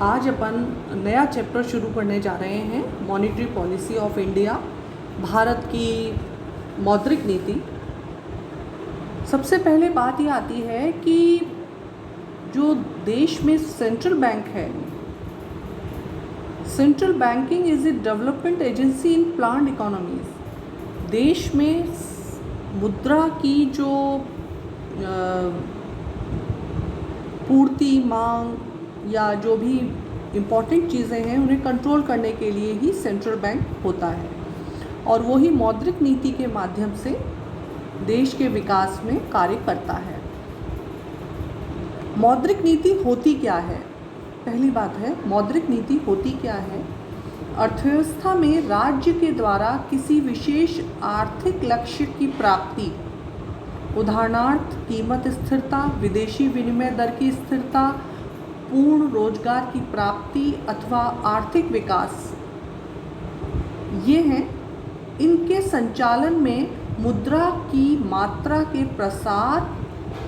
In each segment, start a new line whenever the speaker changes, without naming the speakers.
आज अपन नया चैप्टर शुरू करने जा रहे हैं, monetary policy of India, Bharat की मौद्रिक नीति। सबसे पहले बात ये आती है कि जो देश में सेंट्रल बैंक है, central banking is a development agency in planned economies. देश में मुद्रा की जो पूर्ति, मांग या जो भी इम्पॉर्टेंट चीज़ें हैं उन्हें कंट्रोल करने के लिए ही सेंट्रल बैंक होता है, और वही मौद्रिक नीति के माध्यम से देश के विकास में कार्य करता है। मौद्रिक नीति होती क्या है? पहली बात है, मौद्रिक नीति होती क्या है? अर्थव्यवस्था में राज्य के द्वारा किसी विशेष आर्थिक लक्ष्य की प्राप्ति, उदाहरणार्थ कीमत स्थिरता, विदेशी विनिमय दर की स्थिरता, पूर्ण रोजगार की प्राप्ति अथवा आर्थिक विकास, ये हैं। इनके संचालन में मुद्रा की मात्रा के प्रसार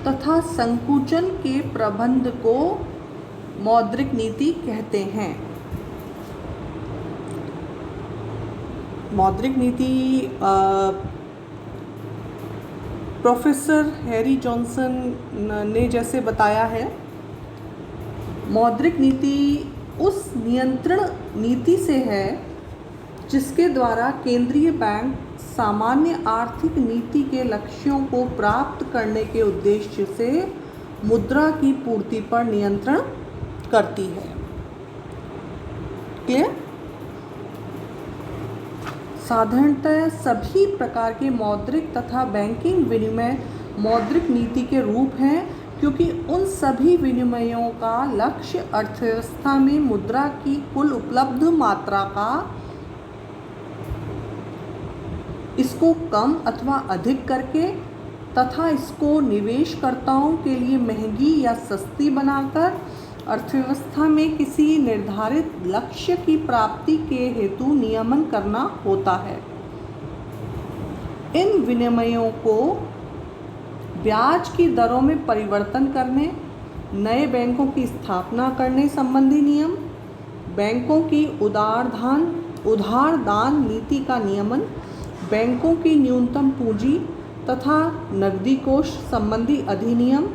तथा संकुचन के प्रबंध को मौद्रिक नीति कहते हैं। मौद्रिक नीति प्रोफेसर हैरी जॉनसन ने जैसे बताया है, मौद्रिक नीति उस नियंत्रण नीति से है जिसके द्वारा केंद्रीय बैंक सामान्य आर्थिक नीति के लक्ष्यों को प्राप्त करने के उद्देश्य से मुद्रा की पूर्ति पर नियंत्रण करती है। क्लियर? साधारणतः सभी प्रकार के मौद्रिक तथा बैंकिंग विनिमय मौद्रिक नीति के रूप हैं, क्योंकि उन सभी विनिमयों का लक्ष्य अर्थव्यवस्था में मुद्रा की कुल उपलब्ध मात्रा का इसको कम अथवा अधिक करके तथा इसको निवेशकर्ताओं के लिए महंगी या सस्ती बनाकर अर्थव्यवस्था में किसी निर्धारित लक्ष्य की प्राप्ति के हेतु नियमन करना होता है। इन विनिमयों को ब्याज की दरों में परिवर्तन करने, नए बैंकों की स्थापना करने संबंधी नियम, बैंकों की उधारदान नीति का नियमन, बैंकों की न्यूनतम पूंजी तथा नकदी कोष संबंधी अधिनियम,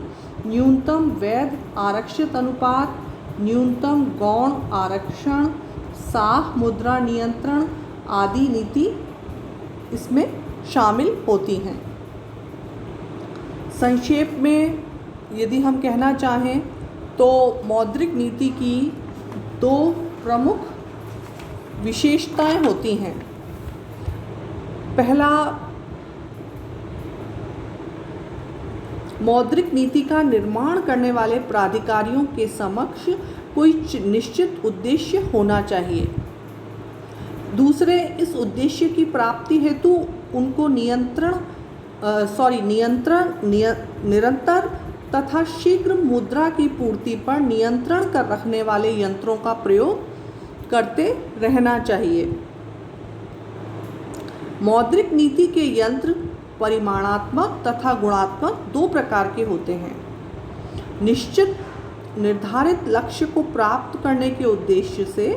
न्यूनतम वैध आरक्षित अनुपात, न्यूनतम गौण आरक्षण, साख मुद्रा नियंत्रण आदि नीति इसमें शामिल होती हैं। संक्षेप में यदि हम कहना चाहें तो मौद्रिक नीति की दो प्रमुख विशेषताएं होती हैं। पहला, मौद्रिक नीति का निर्माण करने वाले प्राधिकारियों के समक्ष कोई निश्चित उद्देश्य होना चाहिए। दूसरे, इस उद्देश्य की प्राप्ति हेतु उनको निरंतर तथा शीघ्र मुद्रा की पूर्ति पर नियंत्रण कर रखने वाले यंत्रों का प्रयोग करते रहना चाहिए। मौद्रिक नीति के यंत्र परिमाणात्मक तथा गुणात्मक दो प्रकार के होते हैं। निश्चित निर्धारित लक्ष्य को प्राप्त करने के उद्देश्य से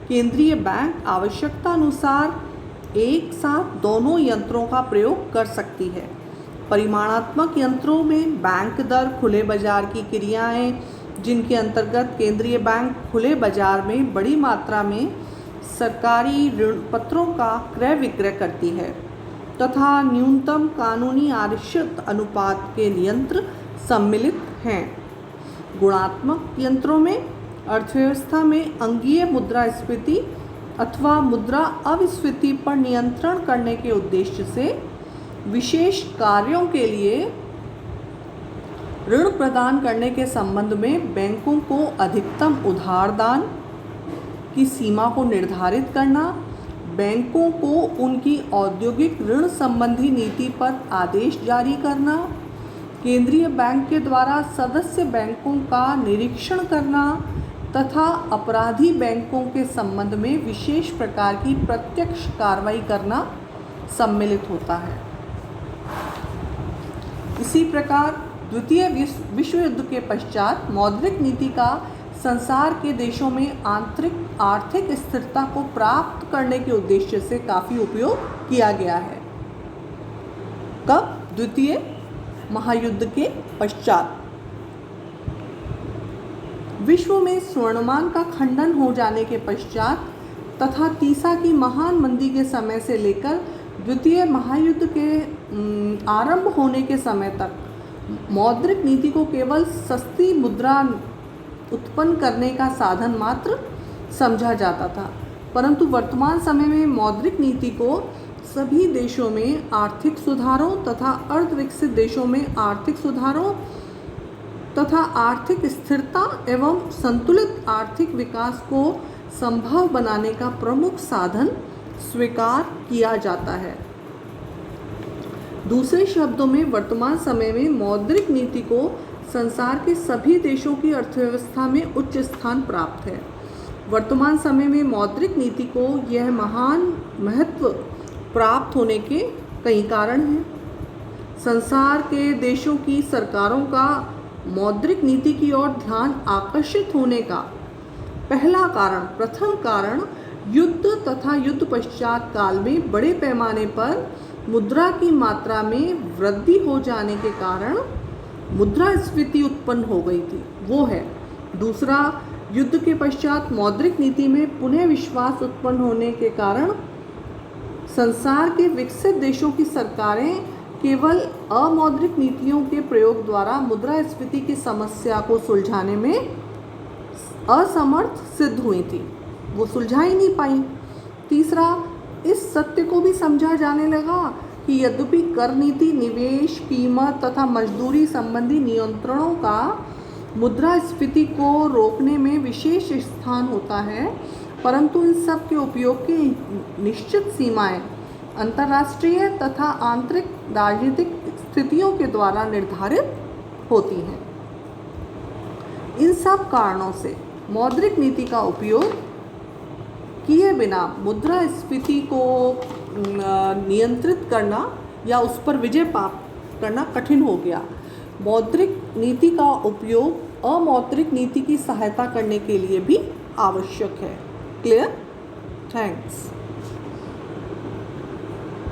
केंद्रीय बैंक आवश्यकता अनुसार एक साथ दोनों यंत्रों का प्रयोग कर सकती है। परिमाणात्मक यंत्रों में बैंक दर, खुले बाजार की क्रियाएं, जिनके अंतर्गत केंद्रीय बैंक खुले बाजार में बड़ी मात्रा में सरकारी ऋण पत्रों का क्रय विक्रय करती है, तथा न्यूनतम कानूनी आरक्षित अनुपात के यंत्र सम्मिलित हैं। गुणात्मक यंत्रों में अर्थव्यवस्था में अंगीय मुद्रास्फीति अथवा मुद्रा अविस्फीति पर नियंत्रण करने के उद्देश्य से विशेष कार्यों के लिए ऋण प्रदान करने के संबंध में बैंकों को अधिकतम उधारदान की सीमा को निर्धारित करना, बैंकों को उनकी औद्योगिक ऋण संबंधी नीति पर आदेश जारी करना, केंद्रीय बैंक के द्वारा सदस्य बैंकों का निरीक्षण करना तथा अपराधी बैंकों के संबंध में विशेष प्रकार की प्रत्यक्ष कार्रवाई करना सम्मिलित होता है। इसी प्रकार द्वितीय विश्व युद्ध के पश्चात मौद्रिक नीति का संसार के देशों में आर्थिक स्थिरता को प्राप्त करने के उद्देश्य से काफ़ी उपयोग किया गया है। कब? द्वितीय महायुद्ध के पश्चात। विश्व में स्वर्णमान का खंडन हो जाने के पश्चात तथा तीसा की महान मंदी के समय से लेकर द्वितीय महायुद्ध के आरंभ होने के समय तक मौद्रिक नीति को केवल सस्ती मुद्रा उत्पन्न करने का साधन मात्र समझा जाता था, परंतु वर्तमान समय में मौद्रिक नीति को सभी देशों में आर्थिक सुधारों तथा अर्धविकसित देशों में आर्थिक सुधारों तथा आर्थिक स्थिरता एवं संतुलित आर्थिक विकास को संभव बनाने का प्रमुख साधन स्वीकार किया जाता है। दूसरे शब्दों में वर्तमान समय में मौद्रिक नीति को संसार के सभी देशों की अर्थव्यवस्था में उच्च स्थान प्राप्त है। वर्तमान समय में मौद्रिक नीति को यह महान महत्व प्राप्त होने के कई कारण हैं। संसार के देशों की सरकारों का मौद्रिक नीति की ओर ध्यान आकर्षित होने का प्रथम कारण युद्ध तथा युद्ध पश्चात काल में बड़े पैमाने पर मुद्रा की मात्रा में वृद्धि हो जाने के कारण मुद्रास्फीति उत्पन्न हो गई थी, वो है। दूसरा, युद्ध के पश्चात मौद्रिक नीति में पुनः विश्वास उत्पन्न होने के कारण संसार के विकसित देशों की सरकारें केवल अमौद्रिक नीतियों के प्रयोग द्वारा मुद्रास्फीति की समस्या को सुलझाने में असमर्थ सिद्ध हुई थी, वो सुलझा ही नहीं पाई। तीसरा, इस सत्य को भी समझा जाने लगा कि यद्यपि कर नीति, निवेश, कीमत तथा मजदूरी संबंधी नियंत्रणों का मुद्रास्फीति को रोकने में विशेष स्थान होता है, परंतु इन सब के उपयोग की निश्चित सीमाएं अंतर्राष्ट्रीय तथा आंतरिक राजनीतिक स्थितियों के द्वारा निर्धारित होती हैं। इन सब कारणों से मौद्रिक नीति का उपयोग किए बिना मुद्रास्फीति को नियंत्रित करना या उस पर विजय प्राप्त करना कठिन हो गया। मौद्रिक नीति का उपयोग अमौद्रिक नीति की सहायता करने के लिए भी आवश्यक है। क्लियर? थैंक्स।